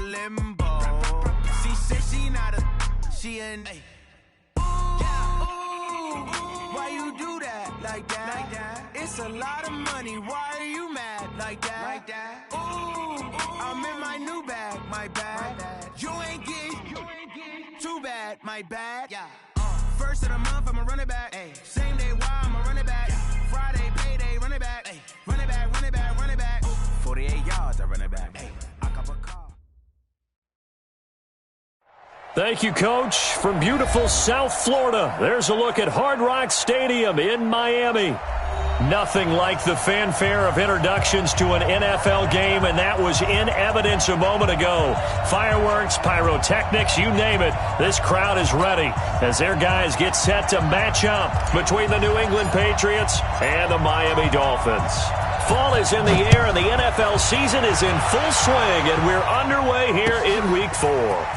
a limbo. She said she not a, she an. Why you do that like that? It's a lot of money. Why are you mad like that? Ooh, I'm in my new bag, my bad. You ain't getting too bad, my bad. First of the month, I'ma run it back. Same day, why I'ma run it back. Friday, payday, run it back. Run it back, run it back, run it back. 48 yards, I run it back. I cop a car. Thank you, Coach. From beautiful South Florida, there's a look at Hard Rock Stadium in Miami. Nothing like the fanfare of introductions to an NFL game, and that was in evidence a moment ago. Fireworks, pyrotechnics, you name it. This crowd is ready as their guys get set to match up between the New England Patriots and the Miami Dolphins. Fall is in the air, and the NFL season is in full swing, and we're underway here in Week 4.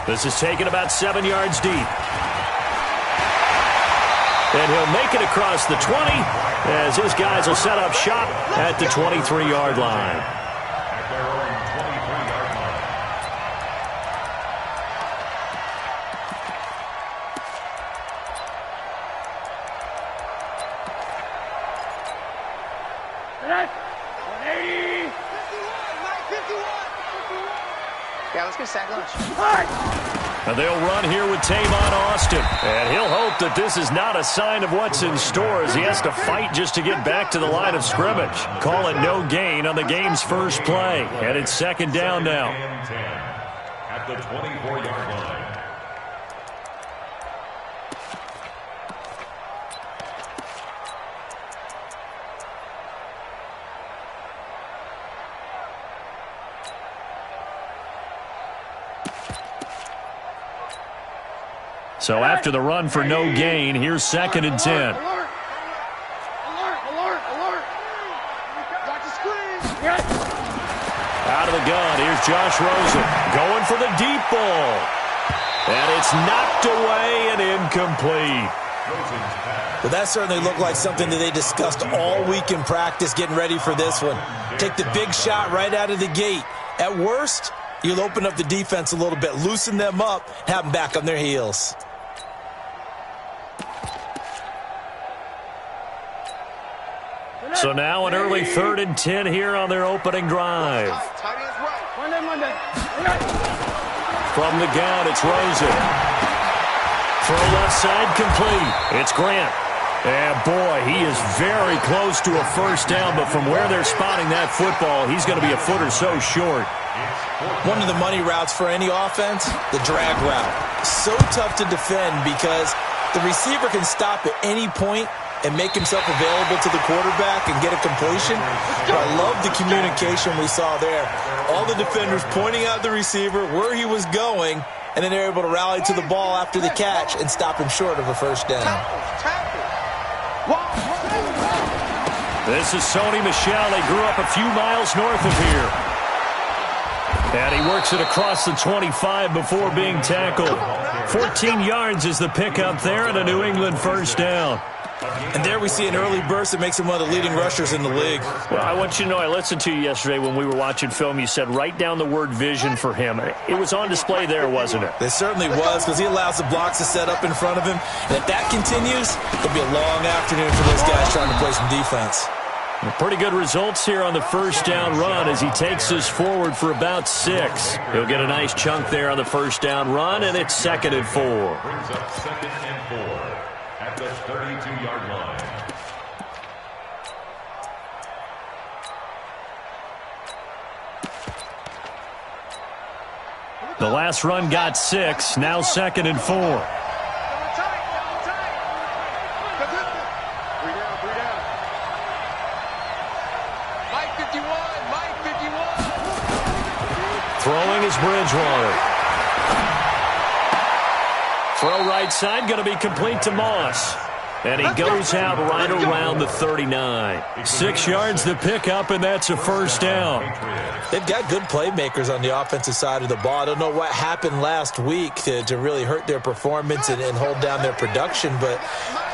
This is taken about 7 yards deep. And he'll make it across the 20 as his guys will set up shop at the 23-yard line. At their own 23-yard line. Yeah, let's get sack lunch. And they'll run here with Tavon Austin. And he'll hope that this is not a sign of what's in store as he has to fight just to get back to the line of scrimmage. Call it no gain on the game's first play. And it's second down now. At the 24-yard line. So after the run for no gain, here's second and 10. Alert! Got the screen! Out of the gun, here's Josh Rosen going for the deep ball. And it's knocked away and incomplete. Well, that certainly looked like something that they discussed all week in practice getting ready for this one. Take the big shot right out of the gate. At worst, you'll open up the defense a little bit, loosen them up, have them back on their heels. So now an early 3rd and 10 here on their opening drive. From the gun, it's Rosen. Throw left side complete. It's Grant. And boy, he is very close to a first down, but from where they're spotting that football, he's going to be a foot or so short. One of the money routes for any offense, the drag route. So tough to defend because the receiver can stop at any point and make himself available to the quarterback and get a completion. But I love the communication we saw there. All the defenders pointing out the receiver, where he was going, and then they're able to rally to the ball after the catch and stop him short of a first down. This is Sony Michel. They grew up a few miles north of here. And he works it across the 25 before being tackled. 14 yards is the pickup there and a New England first down. And there we see an early burst that makes him one of the leading rushers in the league. Well, I want you to know, I listened to you yesterday when we were watching film. You said write down the word vision for him. It was on display there, wasn't it? It certainly was, because he allows the blocks to set up in front of him. And if that continues, it'll be a long afternoon for those guys trying to play some defense. Pretty good results here on the first down run as he takes us forward for about 6. He'll get a nice chunk there on the first down run, and it's 2nd and 4. Brings up 2nd and 4 at the 32-yard line. The last run got 6, now 2nd and 4. Throwing is Bridgewater. Throw right side, going to be complete to Moss. And he goes out right around the 39. 6 yards the pickup, and that's a first down. They've got good playmakers on the offensive side of the ball. I don't know what happened last week to really hurt their performance and hold down their production, but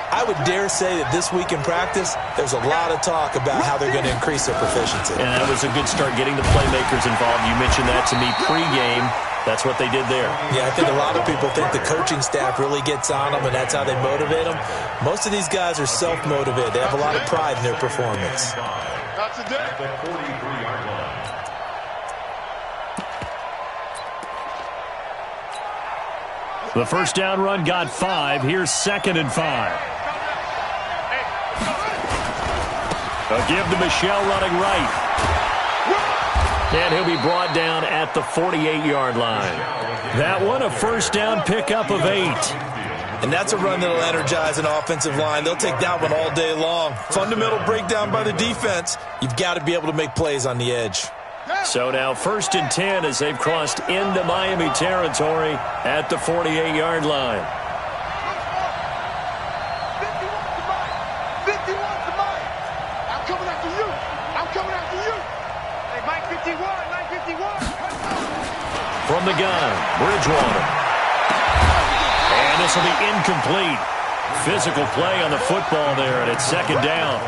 I would dare say that this week in practice, there's a lot of talk about how they're going to increase their proficiency. And that was a good start getting the playmakers involved. You mentioned that to me pregame. That's what they did there. Yeah, I think a lot of people think the coaching staff really gets on them, and that's how they motivate them. Most of these guys are self-motivated. They have a lot of pride in their performance. At the 43-yard line. The first down run got 5. Here's 2nd and 5. A give to Michel running right. And he'll be brought down at the 48-yard line. That one, a first down pickup of 8. And that's a run that'll energize an offensive line. They'll take that one all day long. Fundamental breakdown by the defense. You've got to be able to make plays on the edge. So now 1st and 10 as they've crossed into Miami territory at the 48-yard line. 51 to Mike. I'm coming after you. I'm coming after you. Hey, Mike 51, Mike 51. From the gun, Bridgewater. And this will be incomplete. Physical play on the football there, and it's 2nd down.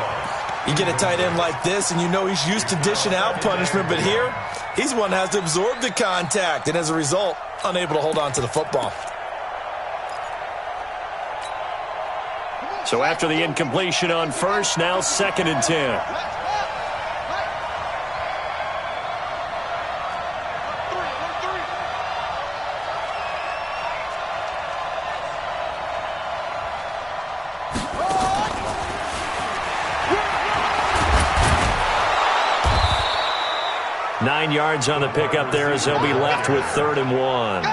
You get a tight end like this, and you know he's used to dishing out punishment, but here, he's one that has to absorb the contact, and as a result, unable to hold on to the football. So after the incompletion on first, now 2nd and 10. 9 yards on the pickup there as they'll be left with 3rd and 1.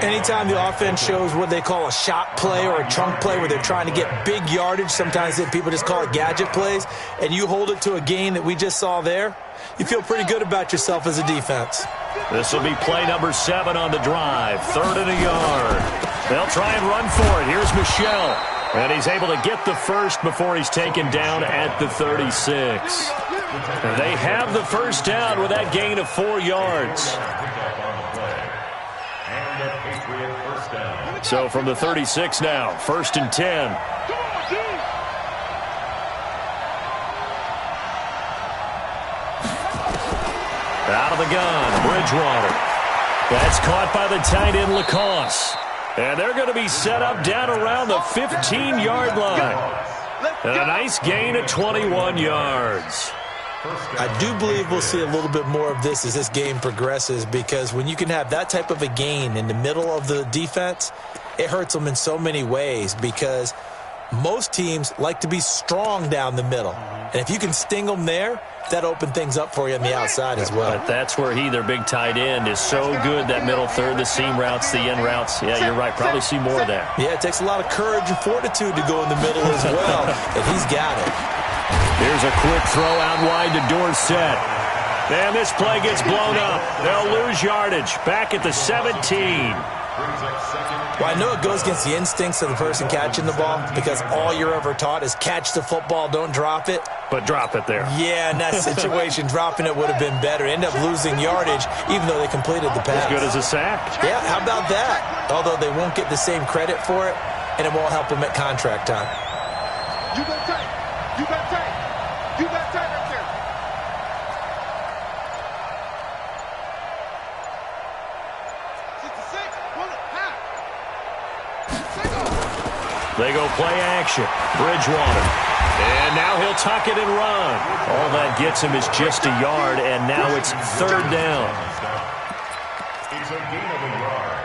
Anytime the offense shows what they call a shot play or a chunk play where they're trying to get big yardage, sometimes people just call it gadget plays, and you hold it to a gain that we just saw there, you feel pretty good about yourself as a defense. This will be play number 7 on the drive. 3rd and a yard. They'll try and run for it. Here's Michel. And he's able to get the first before he's taken down at the 36. They have the first down with that gain of 4 yards. So from the 36 now, 1st and 10. Out of the gun, Bridgewater. That's caught by the tight end, Lacoste. And they're going to be set up down around the 15-yard line. And a nice gain of 21 yards. I do believe we'll see a little bit more of this as this game progresses, because when you can have that type of a gain in the middle of the defense, it hurts them in so many ways, because most teams like to be strong down the middle. And if you can sting them there, that opens things up for you on the outside as well. But that's where their big tight end, is so good, that middle third, the seam routes, the end routes. Yeah, you're right. Probably see more of that. Yeah, it takes a lot of courage and fortitude to go in the middle as well, and he's got it. Here's a quick throw out wide to Dorsett. And this play gets blown up. They'll lose yardage. Back at the 17. Well, I know it goes against the instincts of the person catching the ball, because all you're ever taught is catch the football, don't drop it. But drop it there. Yeah, in that situation, dropping it would have been better. End up losing yardage, even though they completed the pass. As good as a sack. Yeah, how about that? Although they won't get the same credit for it, and it won't help them at contract time. You got tight. You got tight. You got tight right there. They go play action. Bridgewater. And now he'll tuck it and run. All that gets him is just a yard, and now it's 3rd down. It's a gain of a yard,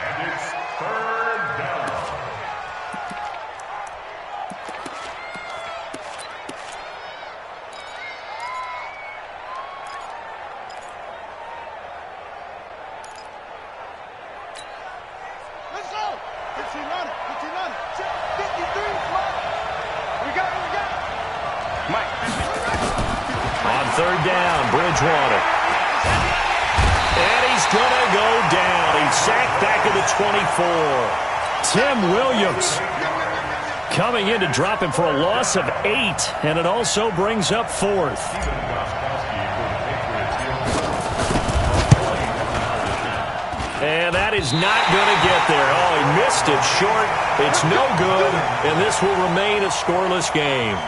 and it's 3rd down. Let's go. 15 on it. 15 on it. 53. We got it. We got it. Mike. On 3rd down, Bridgewater. And he's going to go down. He's sacked back at the 24. Tim Williams coming in to drop him for a loss of 8, and it also brings up 4th. And that is not going to get there. Oh, he missed it short. It's no good, and this will remain a scoreless game.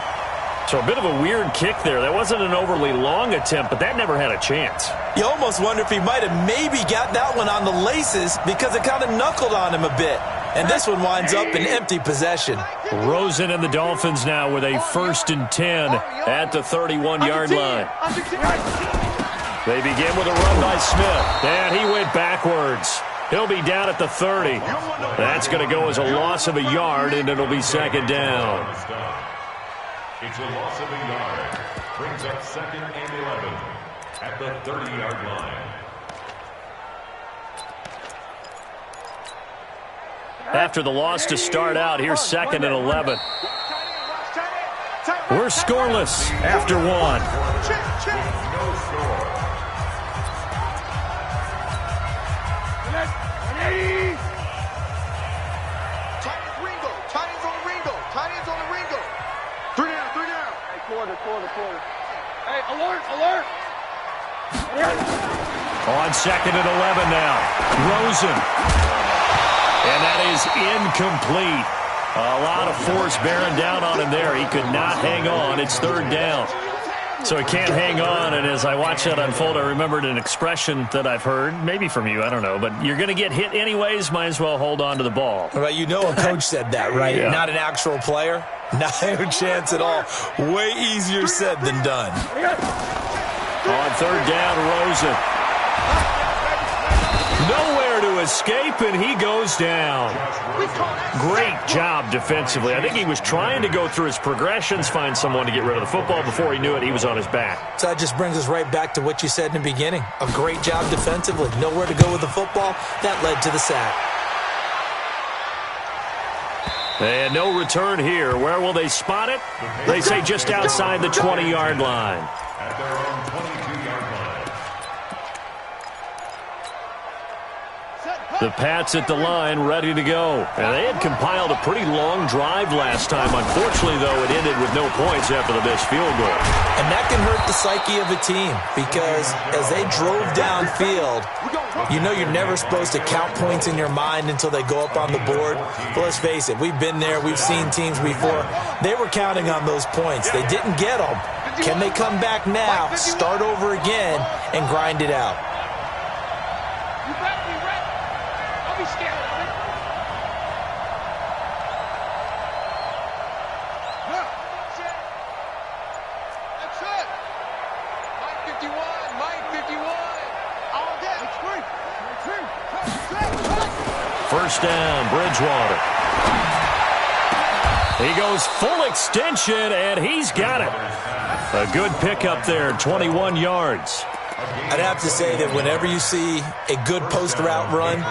So a bit of a weird kick there. That wasn't an overly long attempt, but that never had a chance. You almost wonder if he might have maybe got that one on the laces because it kind of knuckled on him a bit. And this one winds up in empty possession. Rosen and the Dolphins now with a 1st and 10 at the 31-yard line. They begin with a run by Smith, and he went backwards. He'll be down at the 30. That's going to go as a loss of a yard, and it'll be 2nd down. It's a loss of a yard. Brings up 2nd and 11 at the 30-yard line. After the loss to start out, here's 2nd and 11. We're scoreless after 1. No score. Quarter. Hey, alert! On 2nd and 11 now. Rosen. And that is incomplete. A lot of force bearing down on him there. He could not hang on. It's 3rd down. So he can't hang on, and as I watch that unfold, I remembered an expression that I've heard, maybe from you, I don't know, but you're going to get hit anyways, might as well hold on to the ball. Well, you know a coach said that, right? Yeah. Not an actual player. Not a chance at all. Way easier said than done. On 3rd down, Rosen. Nowhere to escape, and he goes down. Great job defensively. I think he was trying to go through his progressions, find someone to get rid of the football. Before he knew it, he was on his back. So that just brings us right back to what you said in the beginning. A great job defensively. Nowhere to go with the football. That led to the sack. And no return here. Where will they spot it? They say just outside the 20-yard line. At their own 22-yard line. The Pats at the line, ready to go. And they had compiled a pretty long drive last time. Unfortunately, though, it ended with no points after the missed field goal. And that can hurt the psyche of a team because as they drove downfield, you know you're never supposed to count points in your mind until they go up on the board. But let's face it, we've been there. We've seen teams before. They were counting on those points. They didn't get them. Can they come back now, start over again, and grind it out? First down, Bridgewater. He goes full extension, and he's got it. A good pickup there, 21 yards. I'd have to say that whenever you see a good post route run,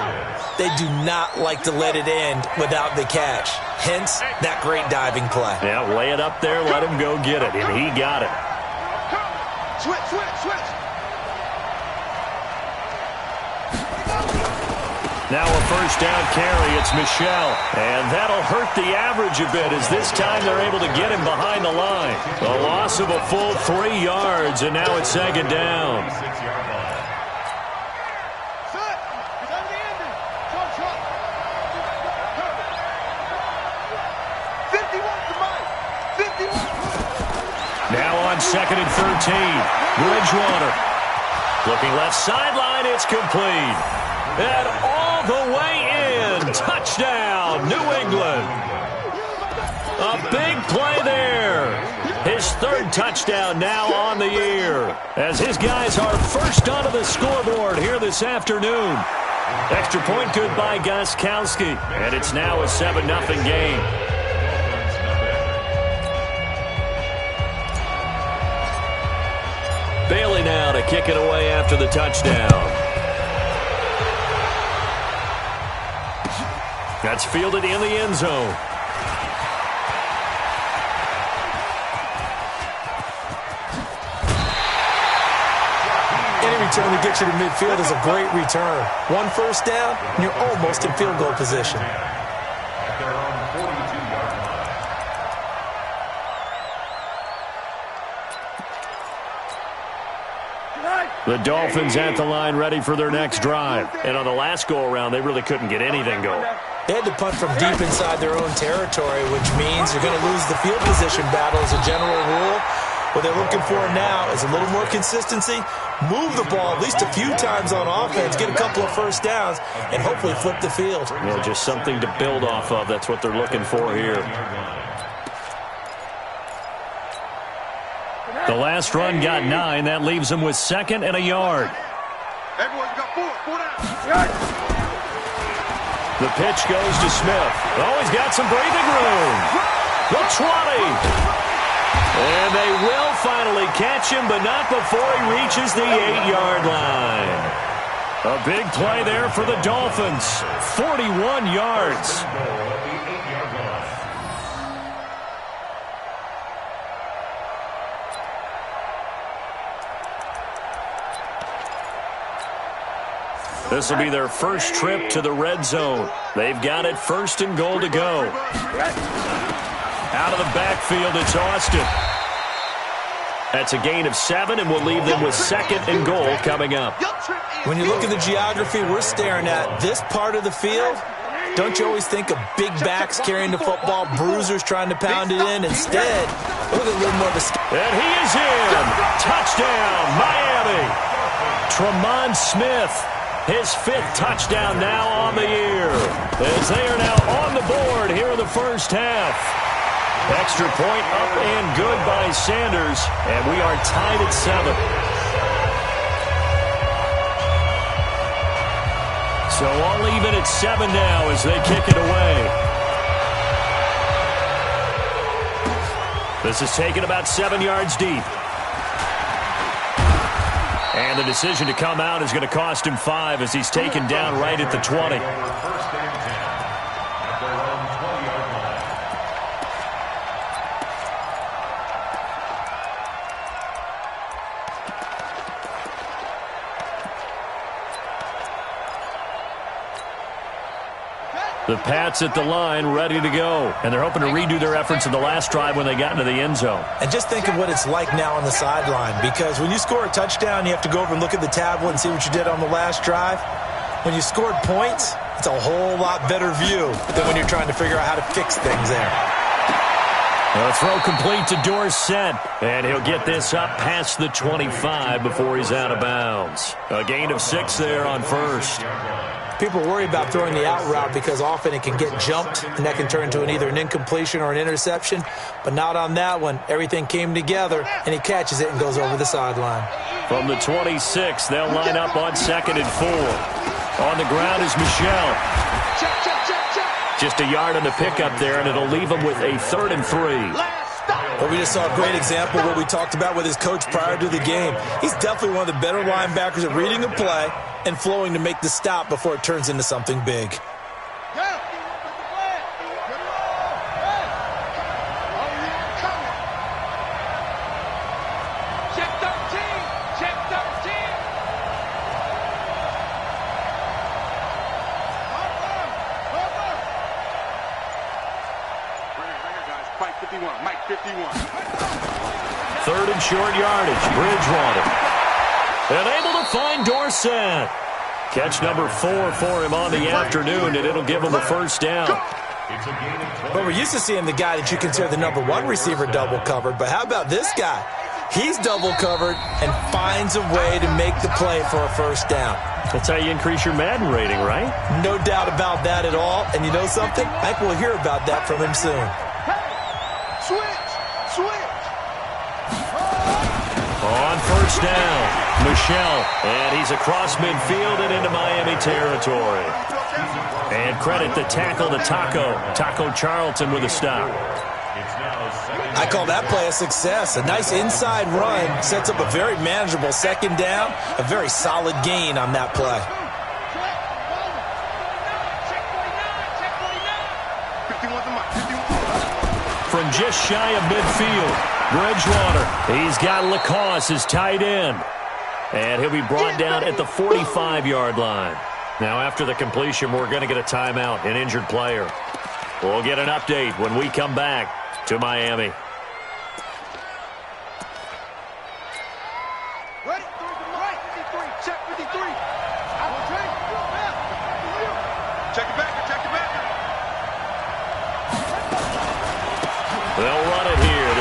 they do not like to let it end without the catch. Hence, that great diving play. Yeah, lay it up there, let him go get it, and he got it. Switch. Now a first down carry, it's Michel. And that'll hurt the average a bit as this time they're able to get him behind the line. A loss of a full 3 yards, and now it's 2nd down. Now on 2nd and 13, Bridgewater. Looking left sideline, it's complete. And all the way in. Touchdown, New England. A big play there. His 3rd touchdown now on the year. As his guys are first onto the scoreboard here this afternoon. Extra point good by Gostkowski. And it's now a 7-0 game. Bailey now to kick it away after the touchdown. That's fielded in the end zone. Any return that gets you to midfield is a great return. 1 first down, and you're almost in field goal position. At their own 42-yard line. The Dolphins at the line ready for their next drive. And on the last go-around, they really couldn't get anything going. They had to punt from deep inside their own territory, which means you're going to lose the field position battle as a general rule. What they're looking for now is a little more consistency, move the ball at least a few times on offense, get a couple of first downs, and hopefully flip the field. Yeah, just something to build off of. That's what they're looking for here. The last run got 9. That leaves them with 2nd and a yard. Everyone's got 4 down. The pitch goes to Smith. Oh, he's got some breathing room. The 20. And they will finally catch him, but not before he reaches the 8-yard line. A big play there for the Dolphins. 41 yards. This will be their first trip to the red zone. They've got it 1st and goal to go. Out of the backfield, it's Austin. That's a gain of 7, and we'll leave them with 2nd and goal coming up. When you look at the geography we're staring at, this part of the field, don't you always think of big backs carrying the football, bruisers trying to pound it in? Instead, look at a little more of a... And he is in. Touchdown, Miami. Tremont Smith, his 5th touchdown now on the year, as they are now on the board here in the first half. Extra point up and good by Sanders, and we are tied at 7. So all even at 7 now as they kick it away. This is taken about 7 yards deep. And the decision to come out is going to cost him 5 as he's taken down right at the 20. The Pats at the line, ready to go. And they're hoping to redo their efforts in the last drive when they got into the end zone. And just think of what it's like now on the sideline, because when you score a touchdown, you have to go over and look at the tablet and see what you did on the last drive. When you scored points, it's a whole lot better view than when you're trying to figure out how to fix things there. A throw complete to Dorsett, and he'll get this up past the 25 before he's out of bounds. A gain of 6 there on first. People worry about throwing the out route because often it can get jumped, and that can turn into either an incompletion or an interception. But not on that one. Everything came together, and he catches it and goes over the sideline. From the 26, they'll line up on 2nd and 4. On the ground is Michel. Just a yard on the pickup there, and it'll leave him with a 3rd and 3. But we just saw a great example of what we talked about with his coach prior to the game. He's definitely one of the better linebackers at reading a play and flowing to make the stop before it turns into something big. Mike 51. 3rd and short yardage. Bridgewater. And able to find Dorsett. Catch number 4 for him on the afternoon, and it'll give him a first down. But we're used to seeing the guy that you consider the number 1 receiver double covered. But how about this guy? He's double covered and finds a way to make the play for a first down. That's how you increase your Madden rating, right? No doubt about that at all. And you know something? I think we'll hear about that from him soon. On first down, Michel, and he's across midfield and into Miami territory. And credit the tackle to Taco Charlton with a stop. I call that play a success. A nice inside run sets up a very manageable 2nd down, a very solid gain on that play. From just shy of midfield, Bridgewater. He's got Lacoste as tight end. And he'll be brought down at the 45-yard line. Now, after the completion, we're going to get a timeout, an injured player. We'll get an update when we come back to Miami. Ready? Right. 53. Check 53. Check it back. Check it back.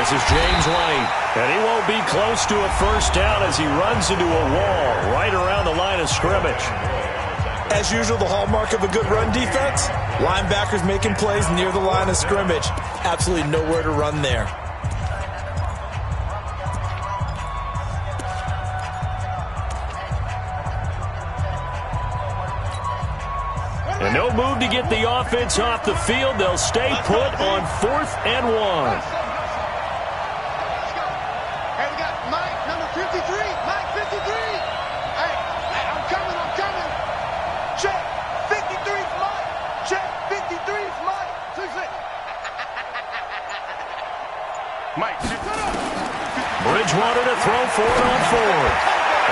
This is James White, and he won't be close to a first down as he runs into a wall right around the line of scrimmage. As usual, the hallmark of a good run defense, linebackers making plays near the line of scrimmage. Absolutely nowhere to run there. And no move to get the offense off the field. They'll stay put on 4th and 1. Let's go. Hey, we got Mike, number 53. Mike, 53. Hey, I'm coming. Check. 53's Mike. Check. 53's Mike. 6-6. Mike, Bridgewater to throw forward on 4th.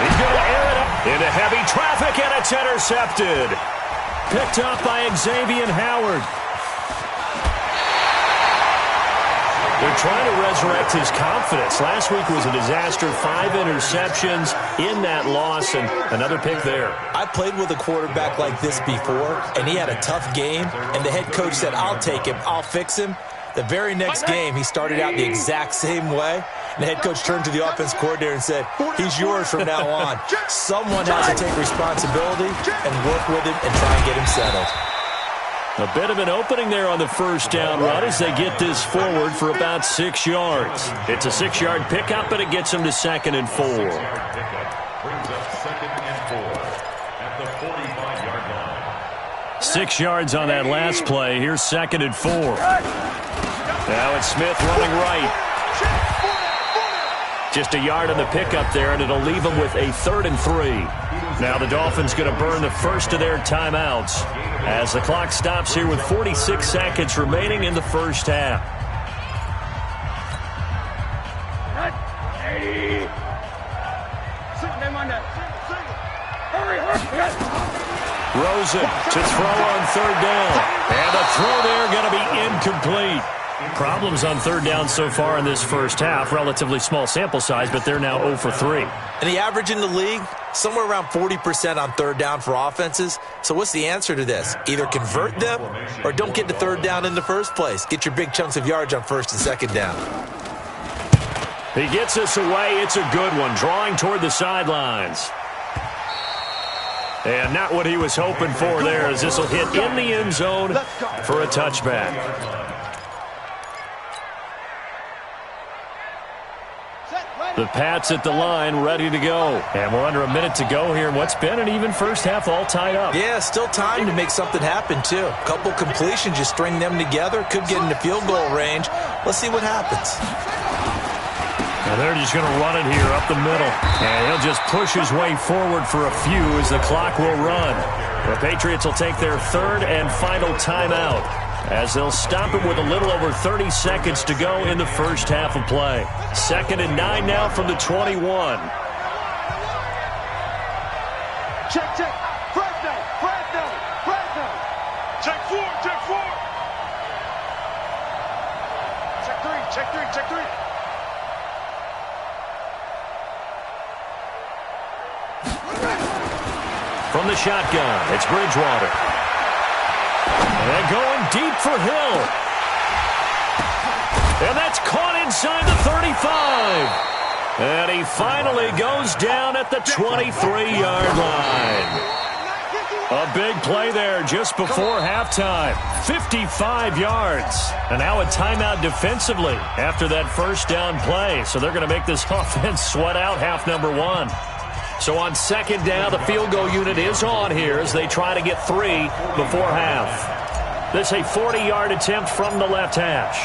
He's going to air it up into heavy traffic, and it's intercepted. Picked up by Xavier Howard. They're trying to resurrect his confidence. Last week was a disaster. 5 interceptions in that loss, and another pick there. I played with a quarterback like this before, and he had a tough game, and the head coach said, I'll take him, I'll fix him. The very next game, he started out the exact same way. And the head coach turned to the offense coordinator and said, he's yours from now on. Someone has to take responsibility and work with him and try and get him settled. A bit of an opening there on the first down run as they get this forward for about 6 yards. It's a 6-yard pickup, and it gets them to 2nd and 4. Brings up 2nd and 4 at the 45-yard line. 6 yards on that last play. Here's 2nd and 4. Now it's Smith running right. Just a yard on the pickup there, and it'll leave them with a 3rd and 3. Now the Dolphins going to burn the first of their timeouts as the clock stops here with 46 seconds remaining in the first half. Rosen to throw on 3rd down. And the throw there going to be incomplete. Problems on 3rd down so far in this first half. Relatively small sample size, but they're now 0 for 3. And the average in the league, somewhere around 40% on 3rd down for offenses. So what's the answer to this? Either convert them or don't get to 3rd down in the first place. Get your big chunks of yards on 1st and 2nd down. He gets us away. It's a good one. Drawing toward the sidelines. And not what he was hoping for there, as this will hit in the end zone for a touchback. The Pats at the line, ready to go. And we're under a minute to go here in what's been an even first half, all tied up. Yeah, still time to make something happen, too. A couple completions, you string them together, could get into field goal range. Let's see what happens. And they're just going to run it here up the middle. And he'll just push his way forward for a few as the clock will run. The Patriots will take their 3rd and final timeout as they'll stop him with a little over 30 seconds to go in the first half of play. 2nd and 9 now from the 21. check. Fresno. Check 4. Check 3. From the shotgun, it's Bridgewater. And going deep for Hill. And that's caught inside the 35. And he finally goes down at the 23-yard line. A big play there just before halftime. 55 yards. And now a timeout defensively after that first down play. So they're going to make this offense sweat out half number 1. So on 2nd down, the field goal unit is on here as they try to get 3 before half. This is a 40-yard attempt from the left hash.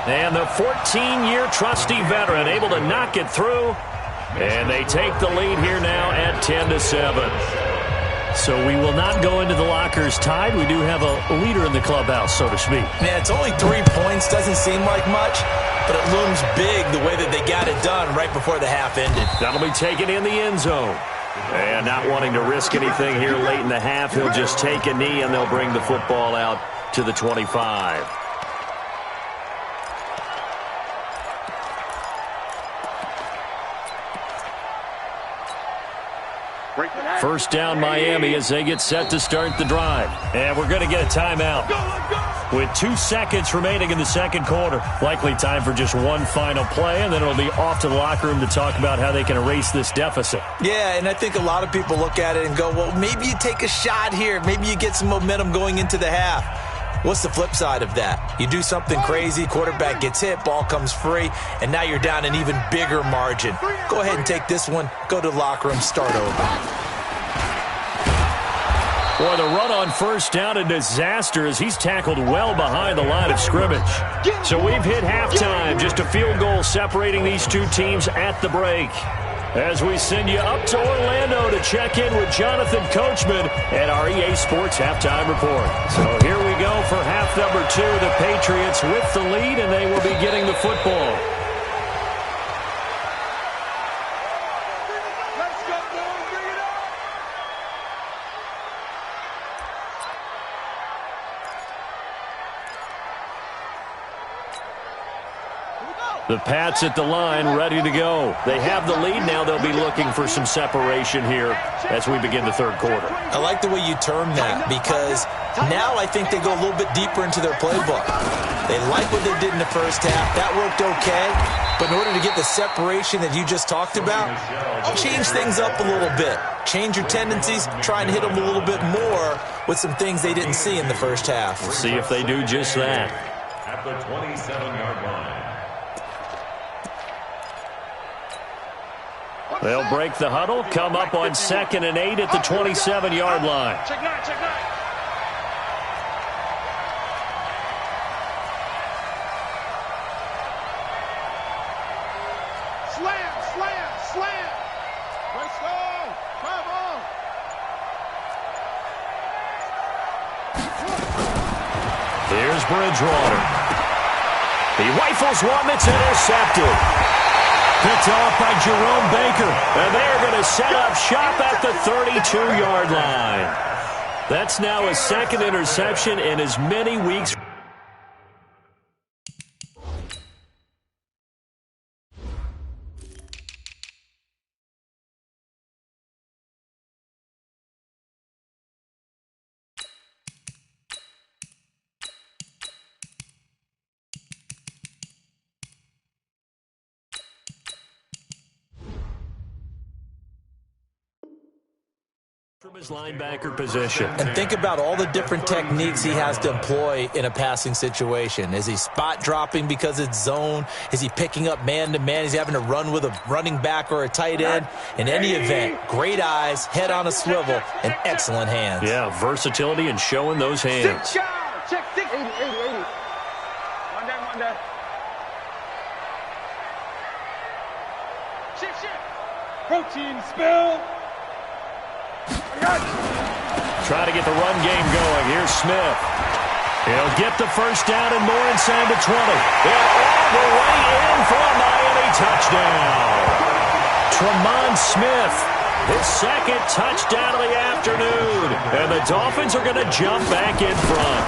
And the 14-year trusty veteran able to knock it through. And they take the lead here now at 10-7. So we will not go into the lockers tied. We do have a leader in the clubhouse, so to speak. Yeah, it's only 3 points. Doesn't seem like much, but it looms big the way that they got it done right before the half ended. That'll be taken in the end zone. And not wanting to risk anything here late in the half, he'll just take a knee, and they'll bring the football out to the 25. First down Miami as they get set to start the drive. And we're going to get a timeout. With 2 seconds remaining in the second quarter. Likely time for just one final play, and then it'll be off to the locker room to talk about how they can erase this deficit. Yeah, and I think a lot of people look at it and go, well, maybe you take a shot here. Maybe you get some momentum going into the half. What's the flip side of that? You do something crazy, quarterback gets hit, ball comes free, and now you're down an even bigger margin. Go ahead and take this one, go to the locker room, start over. Boy, the run on first down, a disaster as he's tackled well behind the line of scrimmage. So we've hit halftime, just a field goal separating these two teams at the break. As we send you up to Orlando to check in with Jonathan Coachman and our EA Sports Halftime Report. So here we go for half number 2. The Patriots with the lead, and they will be getting the football. The Pats at the line, ready to go. They have the lead now. They'll be looking for some separation here as we begin the third quarter. I like the way you term that because now I think they go a little bit deeper into their playbook. They like what they did in the first half. That worked okay. But in order to get the separation that you just talked about, change things up a little bit. Change your tendencies. Try and hit them a little bit more with some things they didn't see in the first half. We'll see if they do just that. At the 27-yard line. They'll break the huddle, come up on 2nd and 8 at the 27-yard line. Check 9, check 9. Slam, slam, slam. Let's go. Come on. Here's Bridgewater. He rifles one that's intercepted. Picked off by Jerome Baker. And they're going to set up shop at the 32-yard line. That's now a second interception in as many weeks. From his linebacker position. And think about all the different techniques he has to employ in a passing situation. Is he spot dropping because it's zone? Is he picking up man-to-man? Is he having to run with a running back or a tight end? In any event, great eyes, head on a swivel, and excellent hands. Yeah, versatility and showing those hands. Check 6. 80, 80, 80. One down. Shift. Protein spill. Try to get the run game going. Here's Smith. He'll get the first down and more inside the 20. And all the way in for a Miami touchdown. Tremont Smith, his second touchdown of the afternoon. And the Dolphins are going to jump back in front.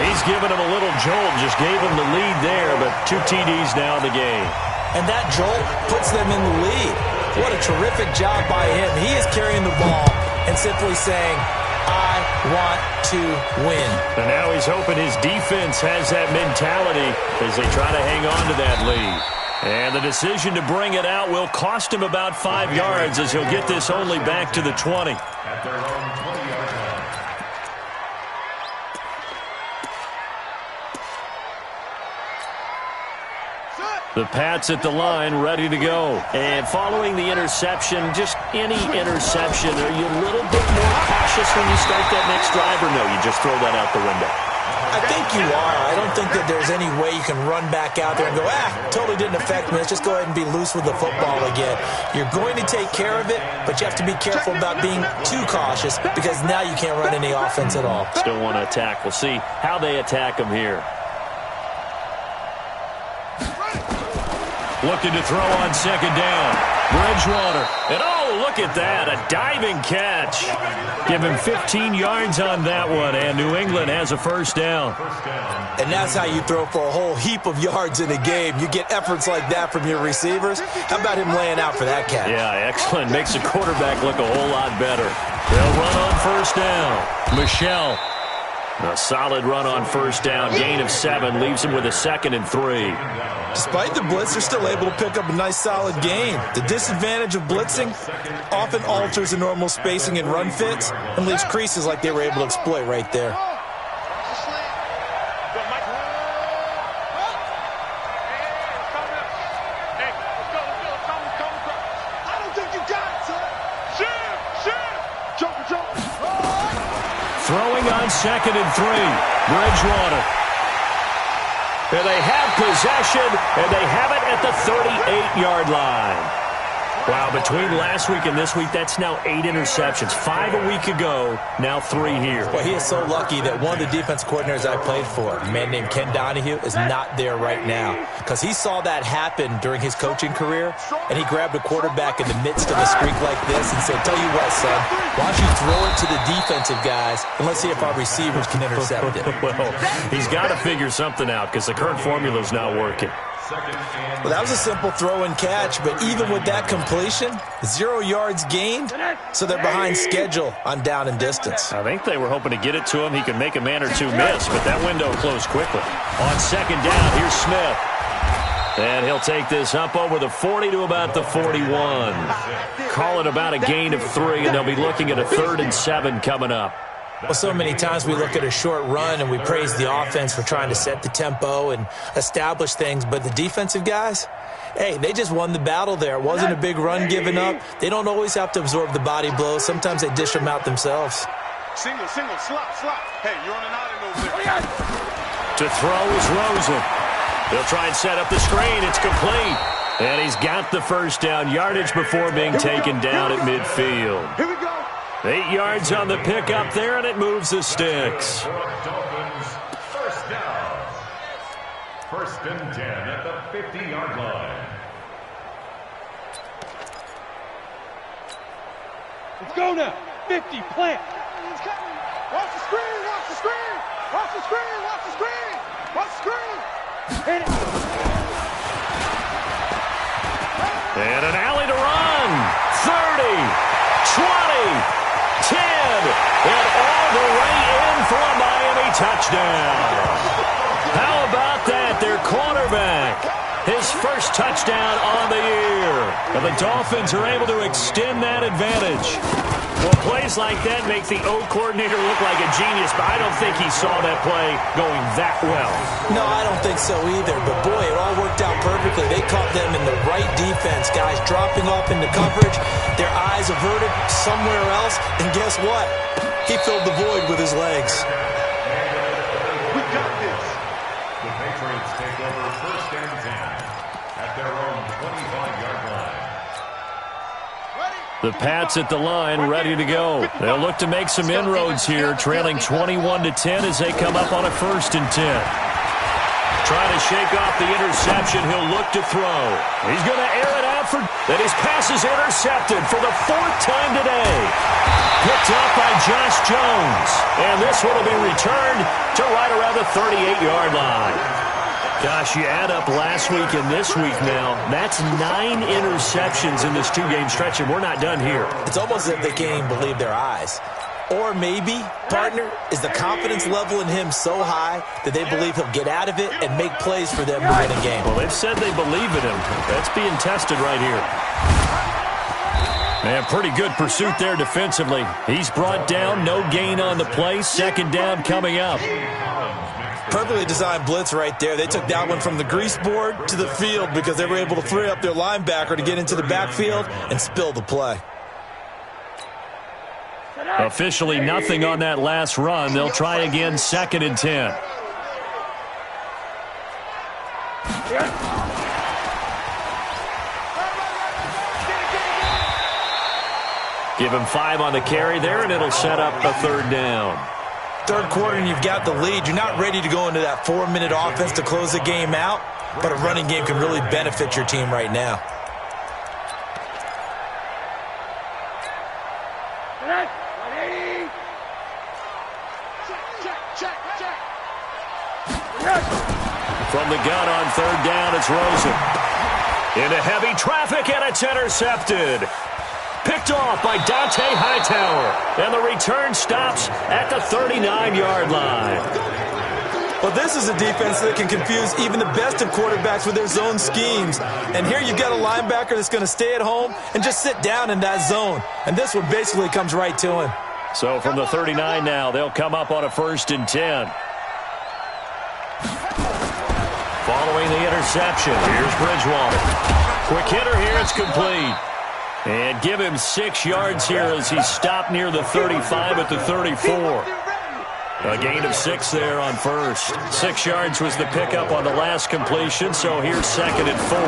He's giving him a little jolt. Just gave him the lead there, but 2 TDs now in the game. And that jolt puts them in the lead. What a terrific job by him. He is carrying the ball and simply saying, I want to win. And now he's hoping his defense has that mentality as they try to hang on to that lead. And the decision to bring it out will cost him about 5 yards as he'll get this only back to the 20. At their own 20-yard line. The Pats at the line, ready to go. And following the interception, just any interception, are you a little bit more cautious when you start that next drive, or no, you just throw that out the window? I think you are. I don't think that there's any way you can run back out there and go, totally didn't affect me. Let's just go ahead and be loose with the football again. You're going to take care of it, but you have to be careful about being too cautious because now you can't run any offense at all. Still want to attack. We'll see how they attack them here. Looking to throw on second down. Bridgewater. And oh, look at that. A diving catch. Give him 15 yards on that one, and New England has a first down. And that's how you throw for a whole heap of yards in a game. You get efforts like that from your receivers. How about him laying out for that catch? Yeah, excellent. Makes the quarterback look a whole lot better. They'll run on first down. Michelle. A solid run on first down. Gain of 7 leaves him with a 2nd and 3. Despite the blitz, they're still able to pick up a nice solid gain. The disadvantage of blitzing often alters the normal spacing and run fits and leaves creases like they were able to exploit right there. Throwing on 2nd and 3. Bridgewater. And they have possession, and they have it at the 38-yard line. Wow, between last week and this week, that's now 8 interceptions. 5 a week ago, now 3 here. Well, he is so lucky that one of the defense coordinators I played for, a man named Ken Donahue, is not there right now. Because he saw that happen during his coaching career, and he grabbed a quarterback in the midst of a streak like this and said, tell you what, son, why don't you throw it to the defensive guys, and let's see if our receivers can intercept it. Well, he's got to figure something out because the current formula is not working. Well, that was a simple throw and catch, but even with that completion, 0 yards gained, so they're behind schedule on down and distance. I think they were hoping to get it to him. He could make a man or two miss, but that window closed quickly. On 2nd down, here's Smith. And he'll take this up over the 40 to about the 41. Call it about a gain of 3, and they'll be looking at a 3rd and 7 coming up. Well, so many times we look at a short run and we praise the offense for trying to set the tempo and establish things, but the defensive guys, hey, they just won the battle there. It wasn't a big run given up. They don't always have to absorb the body blows. Sometimes they dish them out themselves. Single, slot. Hey, you're on an island over there. To throw is Rosen. They'll try and set up the screen. It's complete. And he's got the first down yardage before being taken down at midfield. Here we go. 8 yards on the pickup there, and it moves the sticks. Dolphins, first down. 1st and 10 at the 50-yard line. Let's go now. 50, plant. Watch the screen, watch the screen. Watch the screen, watch the screen. Watch the screen. Hit it. And an alley to run. 30, 20. 10, and all the way in for a Miami touchdown. How about that? Their quarterback, his first touchdown on the year. And the Dolphins are able to extend that advantage. Well, plays like that make the O coordinator look like a genius, but I don't think he saw that play going that well. No, I don't think so either, but boy, it all worked out perfectly. They caught them in the right defense, guys dropping off into coverage, their eyes averted somewhere else, and guess what? He filled the void with his legs. We got this. The Patriots take over 1st and 10 at their own 25-yard line. The Pats at the line, ready to go. They'll look to make some inroads here, trailing 21-10 as they come up on a 1st and 10. Trying to shake off the interception, he'll look to throw. He's going to air it out for, and his pass is intercepted for the 4th time today. Picked up by Josh Jones, and this one will be returned to right around the 38-yard line. Gosh, you add up last week and this week now, that's 9 interceptions in this 2-game stretch, and we're not done here. It's almost as if they can't even believe their eyes. Or maybe, partner, is the confidence level in him so high that they believe he'll get out of it and make plays for them to win a game. Well, they've said they believe in him. That's being tested right here. Man, pretty good pursuit there defensively. He's brought down, no gain on the play. 2nd down coming up. Perfectly designed blitz right there. They took that one from the grease board to the field because they were able to free up their linebacker to get into the backfield and spill the play. Officially nothing on that last run. They'll try again 2nd and 10. Give him 5 on the carry there, and it'll set up a 3rd down. 3rd quarter and you've got the lead. You're not ready to go into that 4-minute offense to close the game out, but a running game can really benefit your team right now. From the gun on third down, it's Rosen. Into heavy traffic, and it's intercepted. Picked off by Dante Hightower. And the return stops at the 39-yard line. Well, this is a defense that can confuse even the best of quarterbacks with their zone schemes. And here you've got a linebacker that's going to stay at home and just sit down in that zone. And this one basically comes right to him. So from the 39 now, they'll come up on a 1st and 10. Following the interception, here's Bridgewater. Quick hitter here, it's complete. And give him 6 yards here as he stopped near the 35 at the 34. A gain of 6 there on first. 6 yards was the pickup on the last completion, so here's 2nd and 4.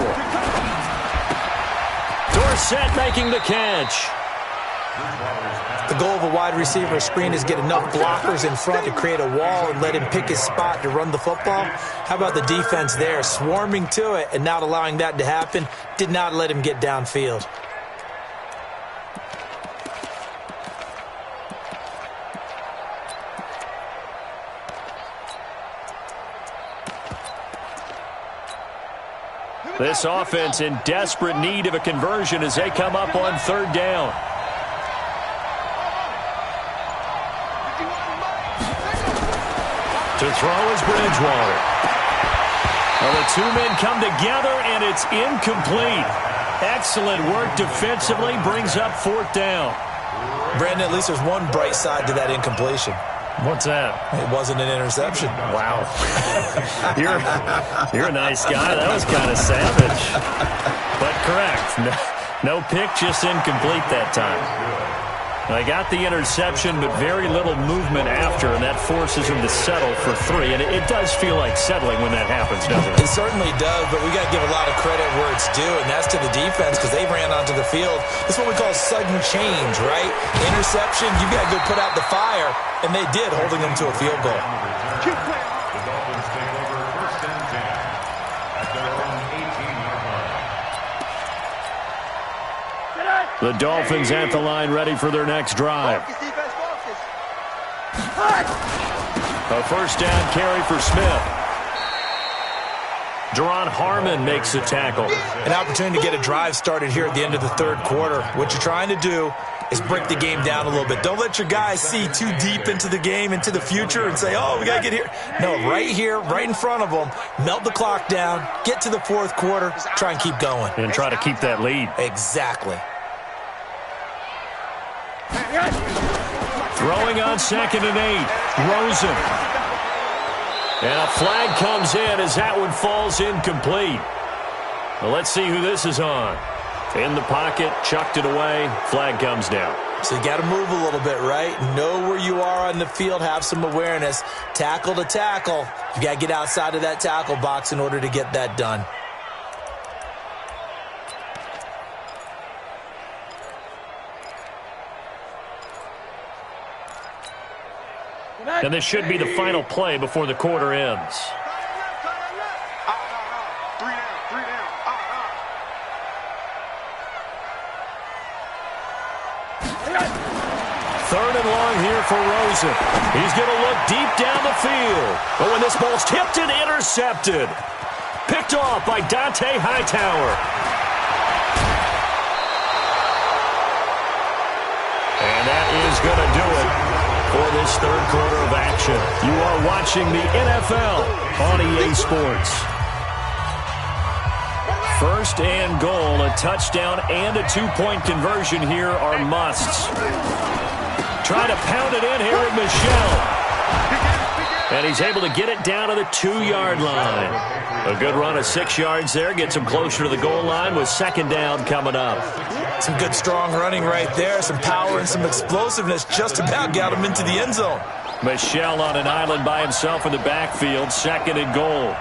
Dorsett making the catch. The goal of a wide receiver screen is get enough blockers in front to create a wall and let him pick his spot to run the football. How about the defense there, swarming to it and not allowing that to happen? Did not let him get downfield. This offense in desperate need of a conversion as they come up on 3rd down. To throw is Bridgewater. Well, the 2 men come together, and it's incomplete. Excellent work defensively, brings up 4th down. Brandon, at least there's one bright side to that incompletion. What's that? It wasn't an interception. Wow. You're a nice guy. That was kind of savage. But correct. No pick, just incomplete that time. They got the interception, but very little movement after, and that forces him to settle for 3. And it does feel like settling when that happens, doesn't it? It certainly does, but we got to give a lot of credit where it's due, and that's to the defense because they ran onto the field. This is what we call sudden change, right? Interception, you got to go put out the fire, and they did, holding them to a field goal. The Dolphins take over 1st and 10 at their own 18-yard line. The Dolphins at the line, ready for their next drive. A 1st down carry for Smith. Deron Harmon makes the tackle. An opportunity to get a drive started here at the end of the 3rd quarter. What you're trying to do is break the game down a little bit. Don't let your guys see too deep into the game, into the future, and say, oh, we got to get here. No, right here, right in front of them, melt the clock down, get to the 4th quarter, try and keep going. And try to keep that lead. Exactly. Throwing on 2nd and 8. Rosen. And a flag comes in as that one falls incomplete. Well, let's see who this is on. In the pocket, chucked it away, flag comes down. So you got to move a little bit, right? Know where you are on the field, have some awareness. Tackle to tackle. You got to get outside of that tackle box in order to get that done. And this should be the final play before the quarter ends. 3rd and long here for Rosen. He's going to look deep down the field. But when this ball's tipped and intercepted. Picked off by Dante Hightower. And that is going to do it for this 3rd quarter of action. You are watching the NFL on EA Sports. 1st and goal, a touchdown and a 2-point conversion here are musts. Trying to pound it in here with Michel. And he's able to get it down to the 2-yard line. A good run of 6 yards there. Gets him closer to the goal line with 2nd down coming up. Some good strong running right there. Some power and some explosiveness just about got him into the end zone. Michel on an island by himself in the backfield. 2nd and goal.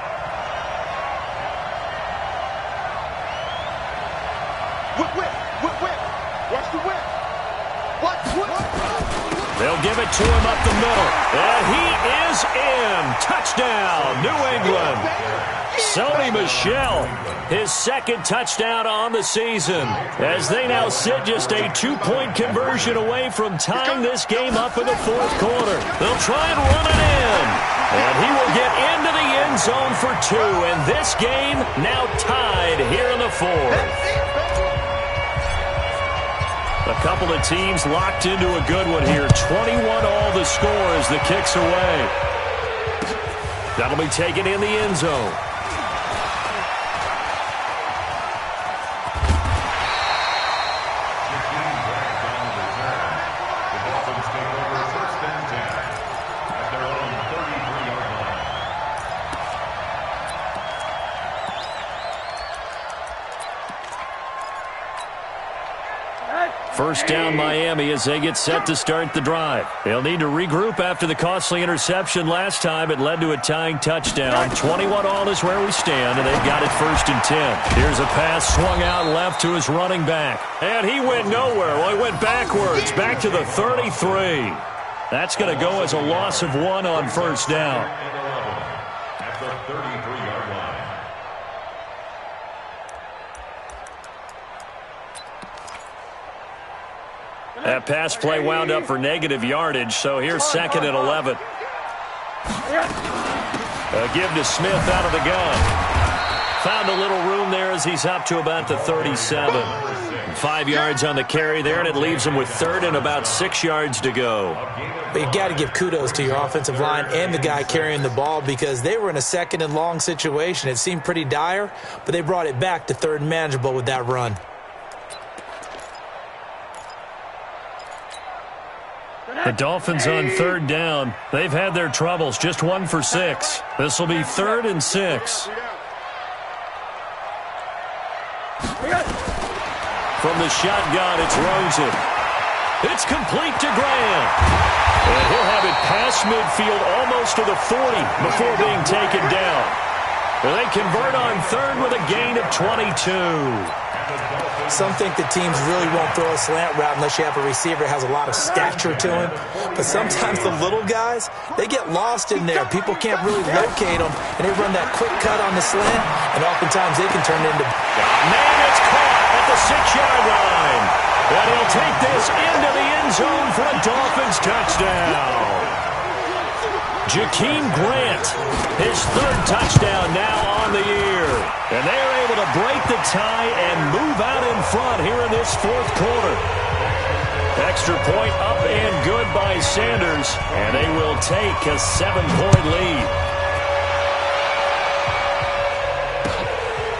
Watch the whip. They'll give it to him up the middle. And he is in. Touchdown, New England. Sony Michel, his second touchdown on the season, as they now sit just a 2-point conversion away from tying this game up in the fourth quarter. They'll try and run it in, and he will get into the end zone for 2, and this game now tied here in the fourth. A couple of teams locked into a good one here. 21-all the score as the kick's away. That'll be taken in the end zone. First down Miami as they get set to start the drive. They'll need to regroup after the costly interception last time. It led to a tying touchdown. 21-all is where we stand, and they've got it 1st and 10. Here's a pass swung out left to his running back. And he went nowhere. Well, he went backwards, back to the 33. That's going to go as a loss of 1 on first down. At the 33-yard line. That pass play wound up for negative yardage, so here's 2nd and 11. A give to Smith out of the gun. Found a little room there as he's up to about the 37. 5 yards on the carry there, and it leaves him with 3rd and about 6 yards to go. But you got to give kudos to your offensive line and the guy carrying the ball because they were in a 2nd and long situation. It seemed pretty dire, but they brought it back to 3rd and manageable with that run. The Dolphins on 3rd down. They've had their troubles, just 1 for 6. This will be 3rd and 6. From the shotgun, it's Rosen. It's complete to Graham. And he'll have it past midfield almost to the 40 before being taken down. Well, they convert on 3rd with a gain of 22. Some think the teams really won't throw a slant route unless you have a receiver that has a lot of stature to him. But sometimes the little guys, they get lost in there. People can't really locate them, and they run that quick cut on the slant, and oftentimes they can turn it into... Man, it's caught at the 6-yard line. And he'll take this into the end zone for a Dolphins touchdown. Jakeem Grant, his 3rd touchdown now on the year. And they're able to break the tie and move out in front here in this 4th quarter. Extra point up and good by Sanders, and they will take a 7-point lead.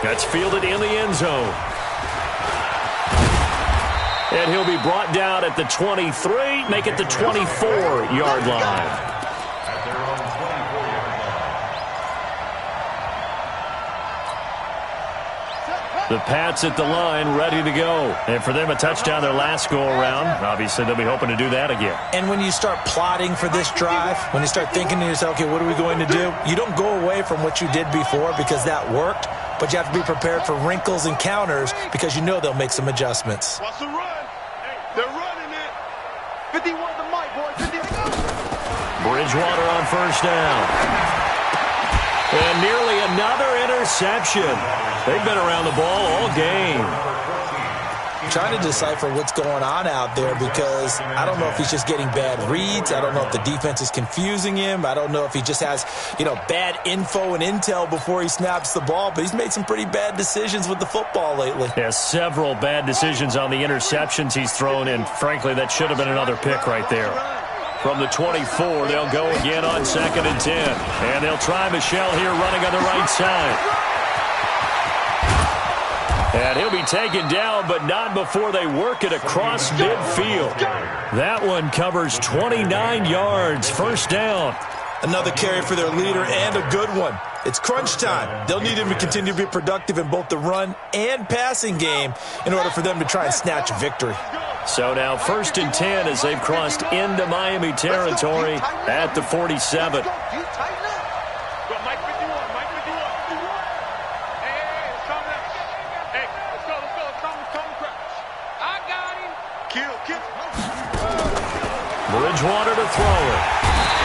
That's fielded in the end zone. And he'll be brought down at the 23, make it the 24-yard line. The Pats at the line, ready to go. And for them, a touchdown their last go-around. Obviously, they'll be hoping to do that again. And when you start plotting for this drive, when you start thinking to yourself, okay, what are we going to do? You don't go away from what you did before because that worked, but you have to be prepared for wrinkles and counters because you know they'll make some adjustments. What's the run? Hey, they're running it. 51 the mic, boys. 50. Bridgewater on first down. And nearly another interception. They've been around the ball all game. Trying to decipher what's going on out there because I don't know if he's just getting bad reads. I don't know if the defense is confusing him. I don't know if he just has, bad info and intel before he snaps the ball. But he's made some pretty bad decisions with the football lately. Yeah, several bad decisions on the interceptions he's thrown, and frankly, that should have been another pick right there. From the 24, they'll go again on 2nd and 10. And they'll try Michel here running on the right side. And he'll be taken down, but not before they work it across midfield. That one covers 29 yards. First down. Another carry for their leader and a good one. It's crunch time. They'll need him to continue to be productive in both the run and passing game in order for them to try and snatch a victory. So now 1st and 10 as they've crossed into Miami territory at the 47. Bridgewater to throw it.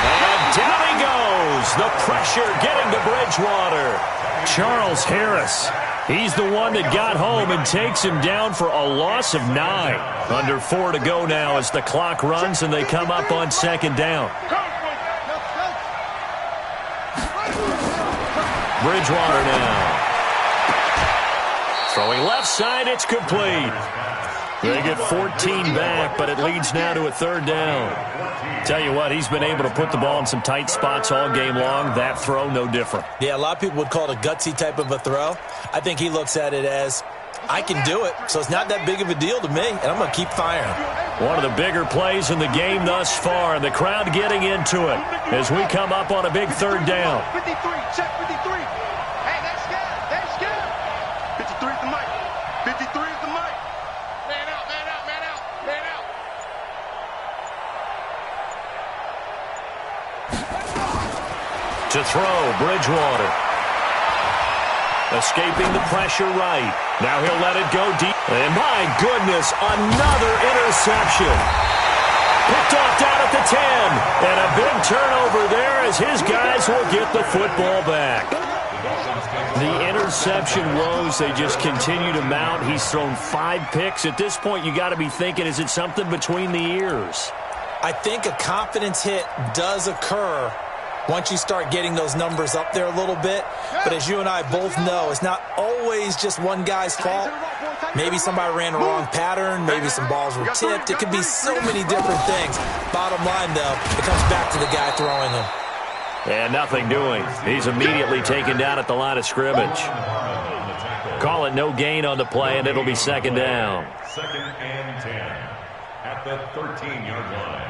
And down he goes. The pressure getting to Bridgewater. Charles Harris, he's the one that got home and takes him down for a loss of 9. Under 4 to go now as the clock runs and they come up on second down. Bridgewater now. Throwing left side, it's complete. They get 14 back, but it leads now to a third down. Tell you what, he's been able to put the ball in some tight spots all game long. That throw, no different. Yeah, a lot of people would call it a gutsy type of a throw. I think he looks at it as, I can do it, so it's not that big of a deal to me, and I'm going to keep firing. One of the bigger plays in the game thus far, and the crowd getting into it as we come up on a big third down. 53, check 53. Hey, that's scared. That's scared. 53 is the mic. 53 is the mic. Man out, man out, man out, man out. To throw, Bridgewater. Escaping the pressure right. Now he'll let it go deep. And my goodness, another interception. Picked off down at the 10. And a big turnover there as his guys will get the football back. The interception woes, they just continue to mount. He's thrown 5 picks. At this point, you got to be thinking, is it something between the ears? I think a confidence hit does occur once you start getting those numbers up there a little bit. But as you and I both know, it's not always just one guy's fault. Maybe somebody ran the wrong pattern. Maybe some balls were tipped. It could be so many different things. Bottom line, though, it comes back to the guy throwing them. And nothing doing. He's immediately taken down at the line of scrimmage. Call it no gain on the play, and it'll be second down. Second and 10 at the 13-yard line.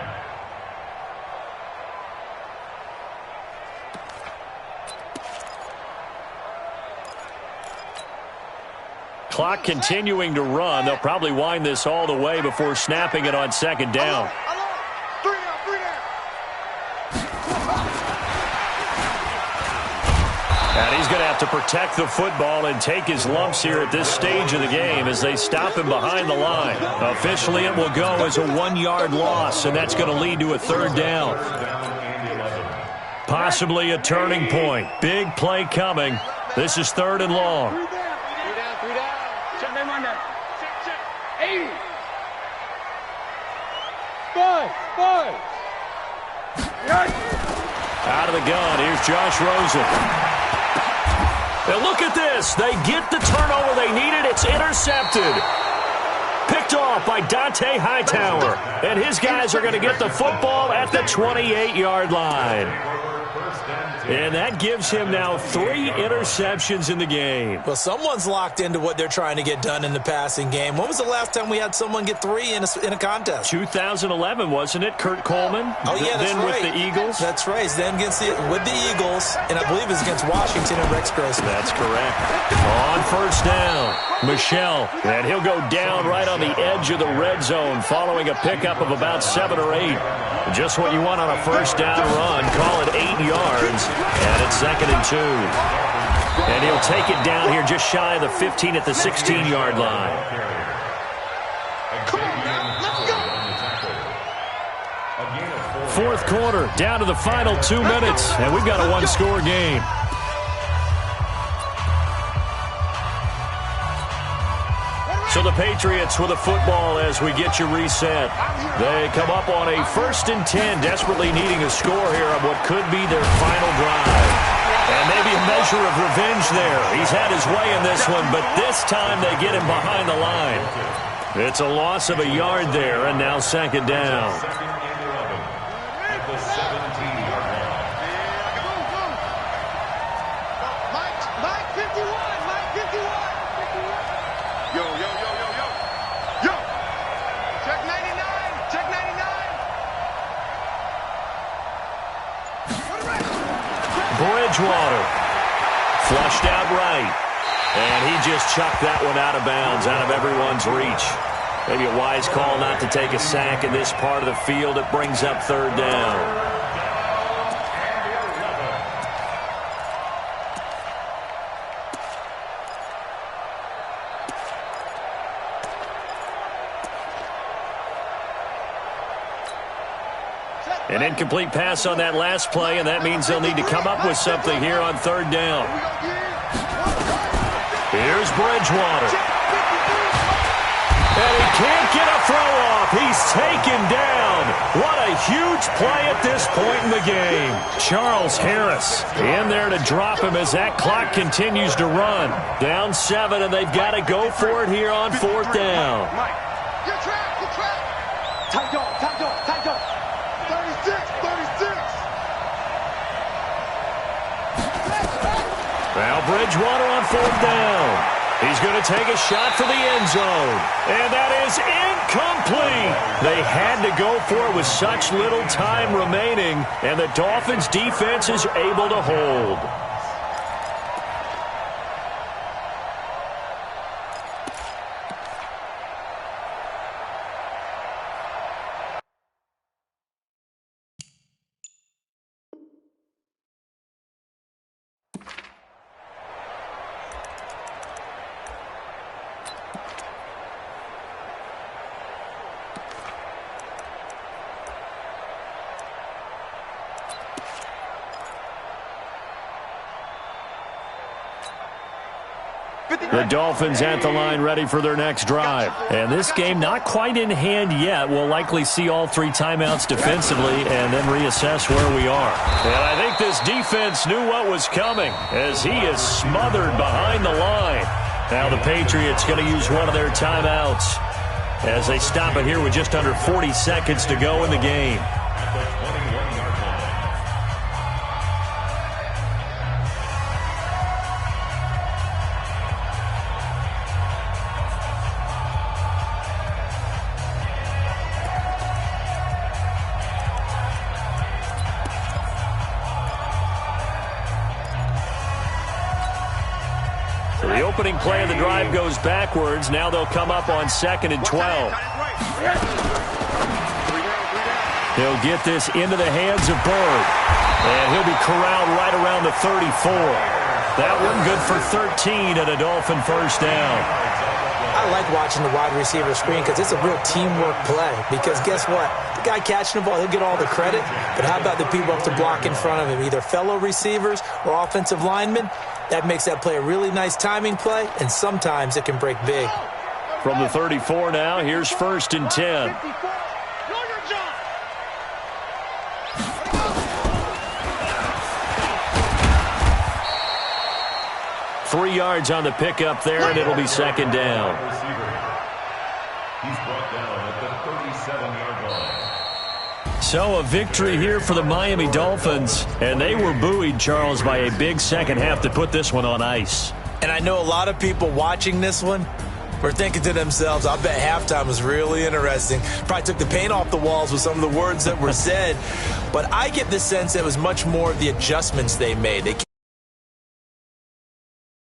Clock continuing to run. They'll probably wind this all the way before snapping it on second down. And he's going to have to protect the football and take his lumps here at this stage of the game as they stop him behind the line. Officially, it will go as a 1-yard loss, and that's going to lead to a third down. Possibly a turning point. Big play coming. This is third and long. 3 down. Check them under. Check. 80. 5. Out of the gun, here's Josh Rosen. And look at this. They get the turnover they needed. It's intercepted. Picked off by Dante Hightower. And his guys are going to get the football at the 28-yard line. And that gives him now 3 interceptions in the game. Well, someone's locked into what they're trying to get done in the passing game. When was the last time we had someone get 3 in a contest? 2011, wasn't it? Kurt Coleman? Oh, yeah, that's then right. With the Eagles? That's right. Then with the Eagles, and I believe it's against Washington and Rex Grossman. That's correct. On first down, Michelle. And he'll go down right on the edge of the red zone following a pickup of about 7 or 8. Just what you want on a first down run. Call it 8 yards. And it's second and 2. And he'll take it down here just shy of the 15 at the 16-yard line. Fourth quarter, down to the final 2 minutes. And we've got a 1-score game. So the Patriots with a football as we get you reset. They come up on a 1st and 10, desperately needing a score here on what could be their final drive. And maybe a measure of revenge there. He's had his way in this one, but this time they get him behind the line. It's a loss of a yard there, and now second down. At the 17-yard line. Mike 51. Yo. Check 99. Check 99. Bridgewater. Flushed out right. And he just chucked that one out of bounds, out of everyone's reach. Maybe a wise call not to take a sack in this part of the field. It brings up third down. Check. An incomplete pass on that last play, and that means they'll need to come up with something here on third down. Here's Bridgewater. And he can't get a throw off. He's taken down. What a huge play at this point in the game. Charles Harris in there to drop him as that clock continues to run. Down 7, and they've got to go for it here on fourth down. Get track. Tight dog. 36. Now Bridgewater on fourth down. He's going to take a shot for the end zone. And that is incomplete. They had to go for it with such little time remaining, and the Dolphins' defense is able to hold. The Dolphins at the line ready for their next drive. And this game not quite in hand yet. We'll likely see all 3 timeouts defensively and then reassess where we are. And I think this defense knew what was coming as he is smothered behind the line. Now the Patriots going to use one of their timeouts as they stop it here with just under 40 seconds to go in the game. The opening play of the drive goes backwards. Now they'll come up on 2nd and 12. He'll get this into the hands of Bird. And he'll be corralled right around the 34. That one good for 13 and a Dolphin first down. I like watching the wide receiver screen because it's a real teamwork play. Because guess what? The guy catching the ball, he'll get all the credit. But how about the people up to block in front of him, either fellow receivers or offensive linemen? That makes that play a really nice timing play, and sometimes it can break big. From the 34 now, here's 1st and 10. 3 yards on the pickup there, and it'll be 2nd down. He's brought down at the 37-yard line. So a victory here for the Miami Dolphins, and they were buoyed, Charles, by a big second half to put this one on ice. And I know a lot of people watching this one were thinking to themselves, I bet halftime was really interesting. Probably took the paint off the walls with some of the words that were said. But I get the sense it was much more of the adjustments they made.